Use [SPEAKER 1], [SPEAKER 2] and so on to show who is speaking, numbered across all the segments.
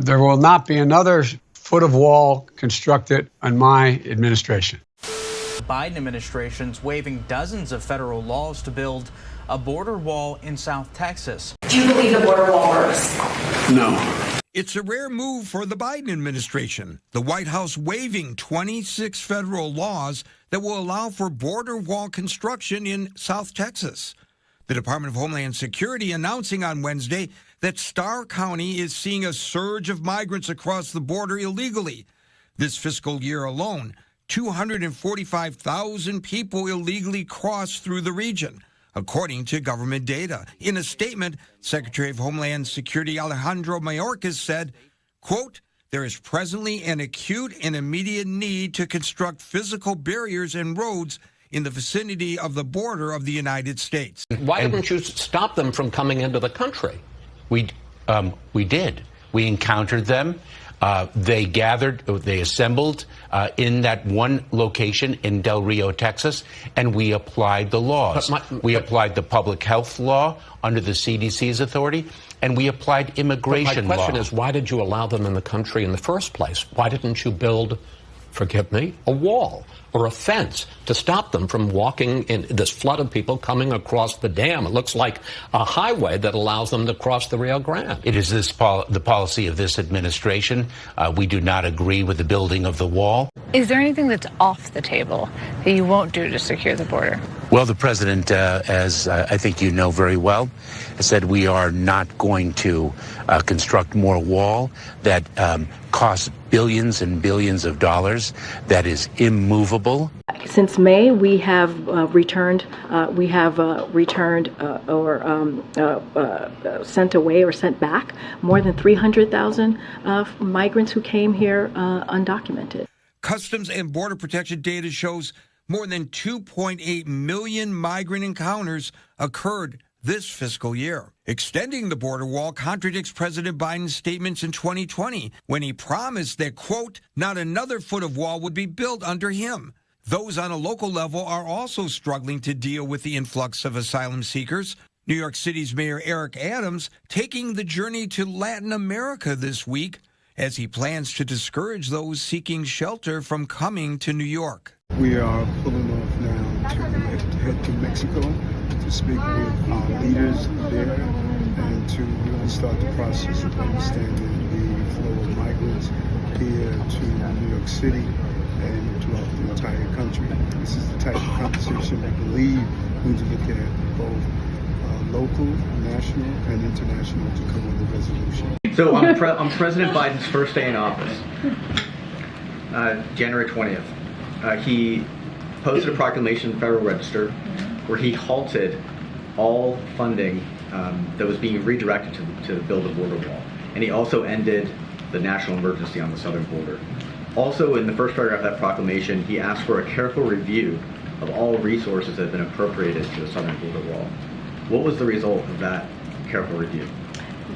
[SPEAKER 1] There will not be another foot of wall constructed on my administration.
[SPEAKER 2] The Biden administration's waiving dozens of federal laws to build a border wall in South Texas.
[SPEAKER 3] Do you believe the border wall works?
[SPEAKER 1] No.
[SPEAKER 4] It's a rare move for the Biden administration. The White House waiving 26 federal laws that will allow for border wall construction in South Texas. The Department of Homeland Security announcing on Wednesday that Starr County is seeing a surge of migrants across the border illegally. This fiscal year alone, 245,000 people illegally crossed through the region, according to government data. In a statement, Secretary of Homeland Security Alejandro Mayorkas said, quote, "There is presently an acute and immediate need to construct physical barriers and roads in the vicinity of the border of the United States."
[SPEAKER 5] Why didn't you stop them from coming into the country?
[SPEAKER 6] We did. We encountered them. They gathered, they assembled in that one location in Del Rio, Texas, and we applied the laws. We applied the public health law under the CDC's authority, and we applied immigration law.
[SPEAKER 5] My question is, why did you allow them in the country in the first place? Why didn't you build, forgive me, a wall or a fence to stop them from walking in this flood of people coming across the dam? It looks like a highway that allows them to cross the Rio Grande.
[SPEAKER 6] It is the policy of this administration. We do not agree with the building of the wall.
[SPEAKER 7] Is there anything that's off the table that you won't do to secure the border?
[SPEAKER 6] Well, the president, as I think you know very well, has said we are not going to construct more wall that costs billions and billions of dollars, that is immovable.
[SPEAKER 8] Since May, we have returned sent away or sent back more than 300,000 migrants who came here undocumented.
[SPEAKER 4] Customs and Border Protection data shows more than 2.8 million migrant encounters occurred this fiscal year. Extending the border wall contradicts President Biden's statements in 2020 when he promised that, quote, not another foot of wall would be built under him. Those on a local level are also struggling to deal with the influx of asylum seekers. New York City's Mayor Eric Adams taking the journey to Latin America this week as he plans to discourage those seeking shelter from coming to New York.
[SPEAKER 9] We are pulling off now to head to Mexico to speak with our leaders there and to really start the process of understanding the flow of migrants here to New York City and throughout the entire country. This is the type of conversation we believe we need to look at both local, national, and international to come with a resolution.
[SPEAKER 10] So on President Biden's first day in office, January 20th, he posted a proclamation in the Federal Register where he halted all funding that was being redirected to build a border wall. And he also ended the national emergency on the southern border. Also, in the first paragraph of that proclamation, he asked for a careful review of all resources that have been appropriated to the southern border wall. What was the result of that careful review?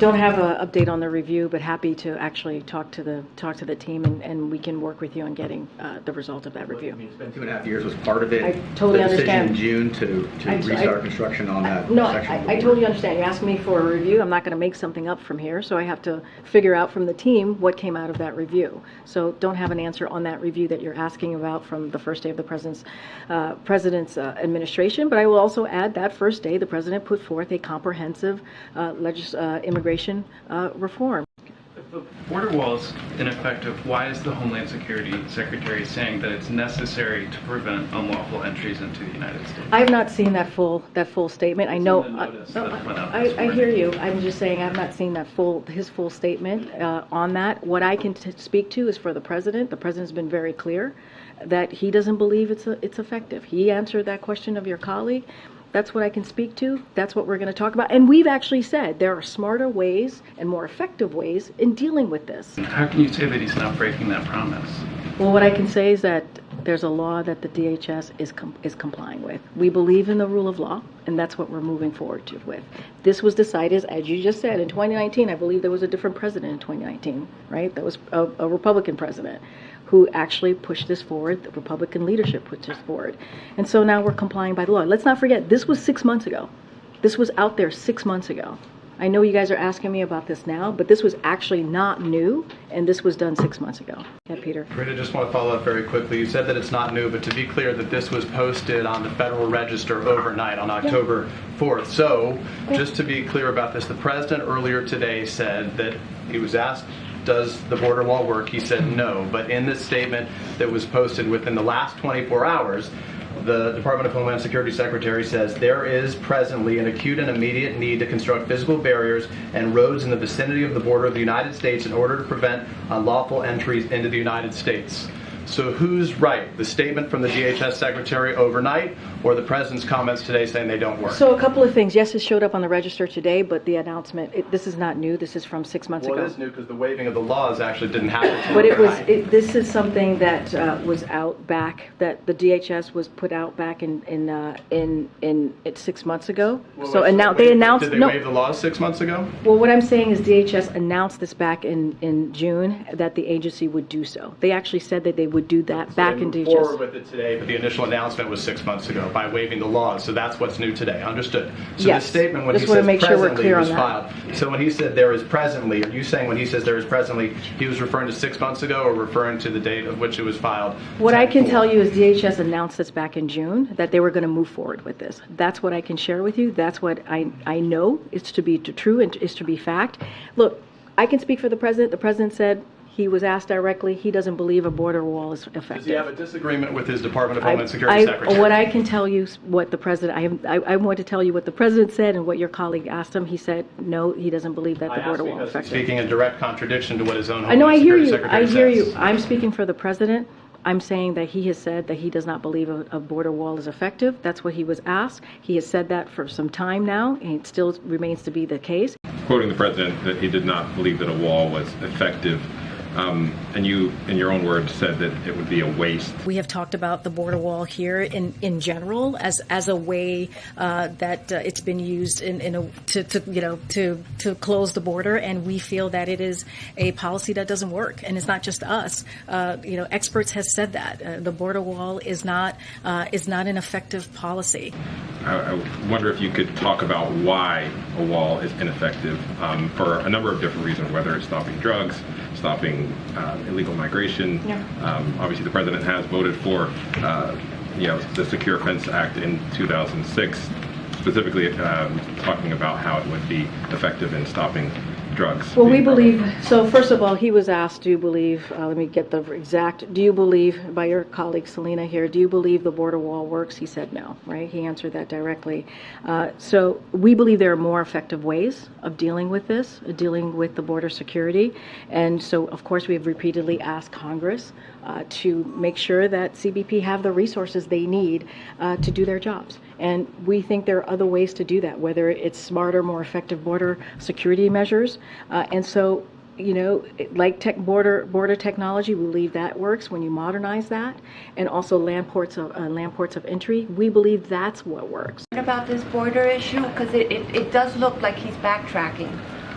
[SPEAKER 8] Don't have an update on the review, but happy to actually talk to the team, and we can work with you on getting the result of that review.
[SPEAKER 10] I mean, it's been 2.5 years. Was part of it
[SPEAKER 8] I totally
[SPEAKER 10] the decision
[SPEAKER 8] understand.
[SPEAKER 10] in June to restart construction on that section of the
[SPEAKER 8] I
[SPEAKER 10] border?
[SPEAKER 8] totally understand. You asked me for a review. I'm not going to make something up from here, so I have to figure out from the team what came out of that review. So don't have an answer on that review that you're asking about from the first day of the president's administration. But I will also add that first day the president put forth a comprehensive immigration reform.
[SPEAKER 11] If the border wall is ineffective, why is the Homeland Security Secretary saying that it's necessary to prevent unlawful entries into the United States?
[SPEAKER 8] I have not seen that full statement. I know.
[SPEAKER 11] I
[SPEAKER 8] hear you. I'm just saying I have not seen his full statement on that. What I can speak to is for the president. The president's been very clear that he doesn't believe it's effective. He answered that question of your colleague. That's what I can speak to. That's what we're going to talk about. And we've actually said there are smarter ways and more effective ways in dealing with this.
[SPEAKER 11] How can you say that he's not breaking that promise?
[SPEAKER 8] Well, what I can say is that there's a law that the DHS is complying with. We believe in the rule of law, and that's what we're moving forward with. This was decided, as you just said, in 2019. I believe there was a different president in 2019, right? That was a Republican president who actually pushed this forward. The Republican leadership pushed this forward. And so now we're complying by the law. Let's not forget, this was 6 months ago. This was out there 6 months ago. I know you guys are asking me about this now, but this was actually not new, and this was done 6 months ago. Yeah, Peter.
[SPEAKER 11] Rita, just want to follow up very quickly. You said that it's not new, but to be clear that this was posted on the Federal Register overnight on October 4th. So, just to be clear about this, the president earlier today said that he was asked, does the border wall work? He said no. But in this statement that was posted within the last 24 hours, the Department of Homeland Security Secretary says there is presently an acute and immediate need to construct physical barriers and roads in the vicinity of the border of the United States in order to prevent unlawful entries into the United States. So who's right? The statement from the DHS Secretary overnight or the President's comments today saying they don't work?
[SPEAKER 8] So a couple of things. Yes, it showed up on the Register today, but the announcement, this is not new. This is from 6 months ago.
[SPEAKER 11] Well, it is new because the waiving of the laws actually didn't happen.
[SPEAKER 8] But this is something that was out back, that the DHS was put out back in 6 months ago.
[SPEAKER 11] Well,
[SPEAKER 8] so and now they announced.
[SPEAKER 11] Did they waive the laws 6 months ago?
[SPEAKER 8] Well, what I'm saying is DHS announced this back in June that the agency would do so. They actually said that they would do that back in DHS.
[SPEAKER 11] Forward with it today, but the initial announcement was 6 months ago by waiving the laws. So that's what's new today. Understood. So
[SPEAKER 8] yes.
[SPEAKER 11] The statement when
[SPEAKER 8] Just
[SPEAKER 11] he
[SPEAKER 8] want
[SPEAKER 11] says
[SPEAKER 8] to make sure we're
[SPEAKER 11] presently
[SPEAKER 8] clear
[SPEAKER 11] was
[SPEAKER 8] on that.
[SPEAKER 11] filed. So when he said there is presently, are you saying when he says there is presently, he was referring to 6 months ago or referring to the date of which it was filed?
[SPEAKER 8] What I can tell you is DHS announced this back in June that they were going to move forward with this. That's what I can share with you. That's what I know is to be true and is to be fact. Look, I can speak for the president. The president said he was asked directly. He doesn't believe a border wall is effective.
[SPEAKER 11] Does he have a disagreement with his Department of Homeland Security Secretary?
[SPEAKER 8] What I can tell you, what the president, I want to tell you what the president said and what your colleague asked him. He said no, he doesn't believe that the border wall is effective.
[SPEAKER 11] Speaking in direct contradiction to what his own
[SPEAKER 8] I know. I hear you.
[SPEAKER 11] Secretary
[SPEAKER 8] I hear
[SPEAKER 11] says.
[SPEAKER 8] you. I'm speaking for the president. I'm saying that he has said that he does not believe a border wall is effective. That's what he was asked. He has said that for some time now, and it still remains to be the case.
[SPEAKER 12] Quoting the president that he did not believe that a wall was effective. And you, in your own words, said that it would be a waste.
[SPEAKER 13] We have talked about the border wall here in general as a way that it's been used to close the border, and we feel that it is a policy that doesn't work. And it's not just us. Experts have said that the border wall is not an effective policy.
[SPEAKER 12] I wonder if you could talk about why a wall is ineffective for a number of different reasons, whether it's stopping drugs, stopping illegal migration.
[SPEAKER 8] Yeah.
[SPEAKER 12] Obviously, the president has voted for the Secure Fence Act in 2006, specifically talking about how it would be effective in stopping drugs.
[SPEAKER 8] Well, we believe, so first of all, he was asked, do you believe, let me get the exact, do you believe, by your colleague Selena here, do you believe the border wall works? He said no, right? He answered that directly. So we believe there are more effective ways of dealing with this, dealing with the border security. And so, of course, we have repeatedly asked Congress to make sure that CBP have the resources they need to do their jobs. And we think there are other ways to do that, whether it's smarter, more effective border security measures. And so, like border technology, we believe that works when you modernize that, and also land ports of entry. We believe that's what works.
[SPEAKER 14] What about this border issue? Because it does look like he's backtracking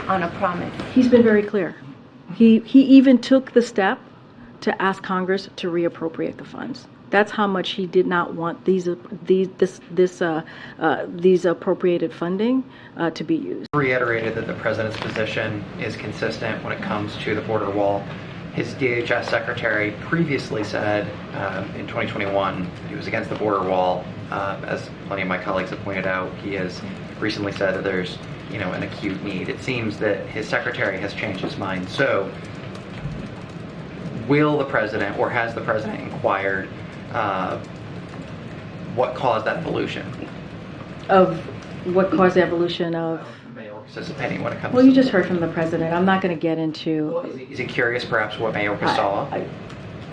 [SPEAKER 14] on a promise.
[SPEAKER 8] He's been very clear. He even took the step to ask Congress to reappropriate the funds. That's how much he did not want these appropriated funding to be used.
[SPEAKER 15] Reiterated that the president's position is consistent when it comes to the border wall. His DHS secretary previously said in 2021 that he was against the border wall. As plenty of my colleagues have pointed out, he has recently said that there's an acute need. It seems that his secretary has changed his mind. So, will the president, or has the president inquired what caused that evolution?
[SPEAKER 8] Of what caused the evolution of?
[SPEAKER 15] Mayorkas' opinion when it comes
[SPEAKER 8] to... Well, you just heard from the president. I'm not going to get into...
[SPEAKER 15] Well, is he curious perhaps what Mayorkas saw?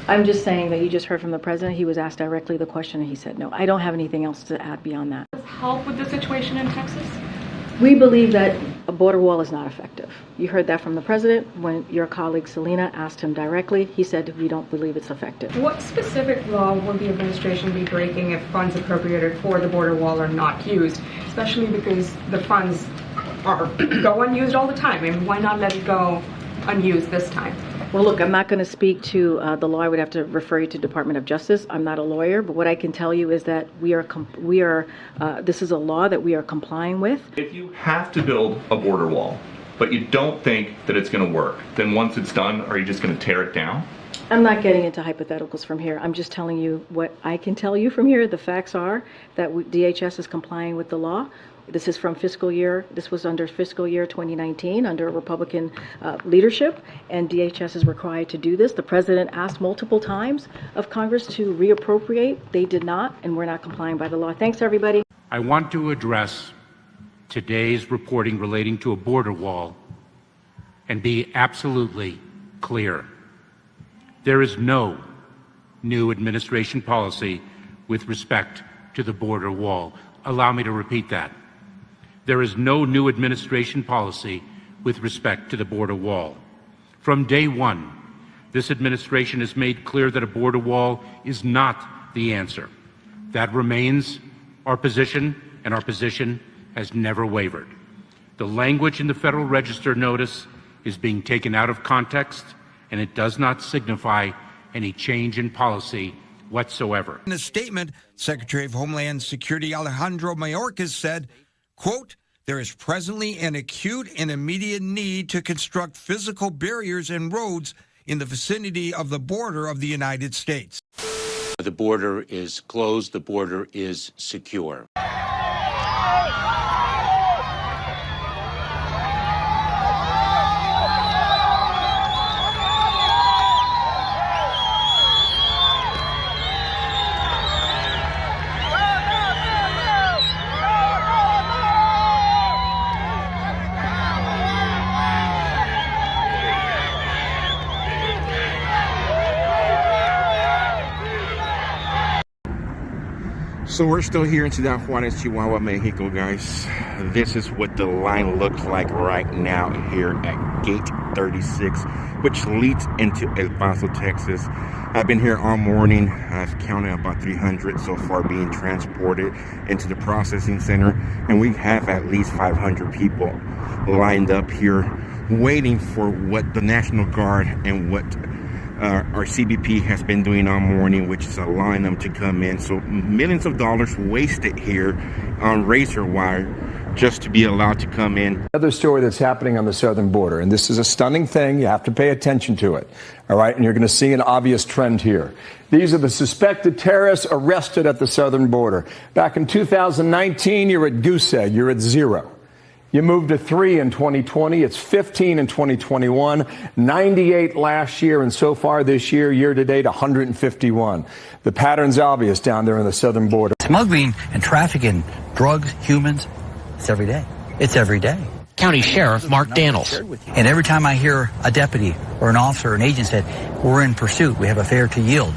[SPEAKER 8] I'm just saying that you just heard from the president. He was asked directly the question and he said no. I don't have anything else to add beyond that.
[SPEAKER 16] Help with the situation in Texas?
[SPEAKER 8] We believe that a border wall is not effective. You heard that from the president when your colleague Selena asked him directly. He said we don't believe it's effective.
[SPEAKER 16] What specific law would the administration be breaking if funds appropriated for the border wall are not used? Especially because the funds go unused all the time. I mean, why not let it go unused this time?
[SPEAKER 8] Well, look, I'm not going to speak to the law. I would have to refer you to Department of Justice. I'm not a lawyer, but what I can tell you is that this is a law that we are complying with.
[SPEAKER 17] If you have to build a border wall, but you don't think that it's going to work, then once it's done, are you just going to tear it down?
[SPEAKER 8] I'm not getting into hypotheticals from here. I'm just telling you what I can tell you from here. The facts are that DHS is complying with the law. This is from this was under fiscal year 2019 under Republican leadership, and DHS is required to do this. The president asked multiple times of Congress to reappropriate. They did not, and we're not complying by the law. Thanks, everybody.
[SPEAKER 6] I want to address today's reporting relating to a border wall and be absolutely clear. There is no new administration policy with respect to the border wall. Allow me to repeat that. There is no new administration policy with respect to the border wall. From day one, this administration has made clear that a border wall is not the answer. That remains our position, and our position has never wavered. The language in the Federal Register notice is being taken out of context, and it does not signify any change in policy whatsoever.
[SPEAKER 4] In a statement, Secretary of Homeland Security Alejandro Mayorkas said, quote, there is presently an acute and immediate need to construct physical barriers and roads in the vicinity of the border of the United States.
[SPEAKER 6] The border is closed. The border is secure.
[SPEAKER 18] So we're still here in Ciudad Juarez, Chihuahua, Mexico, guys. This is what the line looks like right now here at Gate 36, which leads into El Paso, Texas. I've been here all morning. I've counted about 300 so far being transported into the processing center, and we have at least 500 people lined up here waiting for what the National Guard and what our CBP has been doing all morning, which is allowing them to come in. So millions of dollars wasted here on razor wire just to be allowed to come in.
[SPEAKER 19] Another story that's happening on the southern border, and this is a stunning thing. You have to pay attention to it. All right. And you're going to see an obvious trend here. These are the suspected terrorists arrested at the southern border. Back in 2019, you're at goose egg. You're at 0. You moved to 3 in 2020. It's 15 in 2021, 98 last year, and so far this year, year to date, 151. The pattern's obvious down there on the southern border.
[SPEAKER 20] Smuggling and trafficking drugs, humans, it's every day. It's every day.
[SPEAKER 21] County Sheriff Mark Daniels.
[SPEAKER 20] And every time I hear a deputy or an officer or an agent say, we're in pursuit, we have a failure to yield,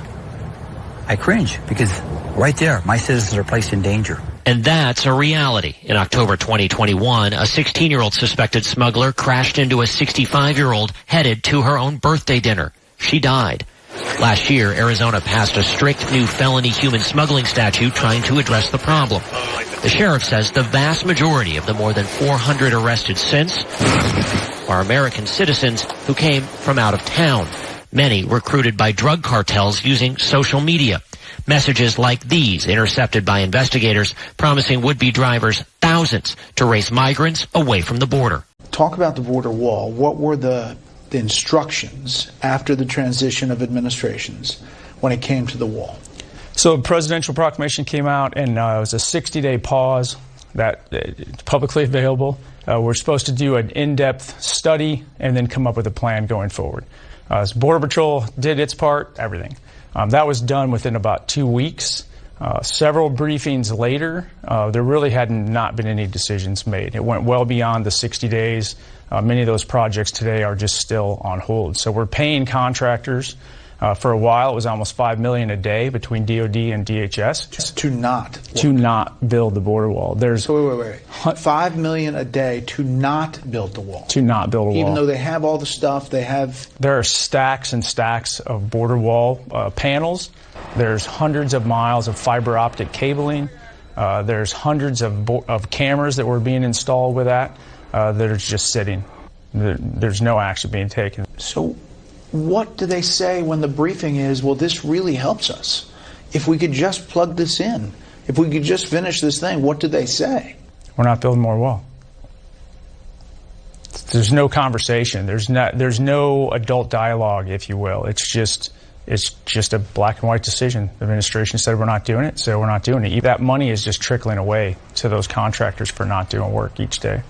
[SPEAKER 20] I cringe because right there, my citizens are placed in danger.
[SPEAKER 21] And that's a reality. In October 2021, a 16-year-old suspected smuggler crashed into a 65-year-old headed to her own birthday dinner. She died. Last year, Arizona passed a strict new felony human smuggling statute trying to address the problem. The sheriff says the vast majority of the more than 400 arrested since are American citizens who came from out of town, many recruited by drug cartels using social media. Messages like these intercepted by investigators promising would-be drivers thousands to race migrants away from the border.
[SPEAKER 22] Talk about the border wall. What were the instructions after the transition of administrations when it came to the wall?
[SPEAKER 23] So a presidential proclamation came out, and it was a 60-day pause that it's publicly available. We're supposed to do an in-depth study and then come up with a plan going forward. So Border Patrol did its part, everything. That was done within about 2 weeks. Several briefings later, there really had not been any decisions made. It went well beyond the 60 days. Many of those projects today are just still on hold. So we're paying contractors. For a while, it was almost $5 million a day between DOD and DHS.
[SPEAKER 22] Just to not
[SPEAKER 23] build the border wall. There's
[SPEAKER 22] wait. $5 million a day to not build the wall.
[SPEAKER 23] To not build a wall.
[SPEAKER 22] Even though they have all the stuff,
[SPEAKER 23] there are stacks and stacks of border wall panels. There's hundreds of miles of fiber optic cabling. There's hundreds of cameras that were being installed with that. That are just sitting. There's no action being taken.
[SPEAKER 22] So What do they say when the briefing is, well, this really helps us? If we could just plug this in, if we could just finish this thing, what do they say?
[SPEAKER 23] We're not building more wall. There's no conversation. There's no adult dialogue, if you will. It's just a black and white decision. The administration said we're not doing it, so we're not doing it. That money is just trickling away to those contractors for not doing work each day.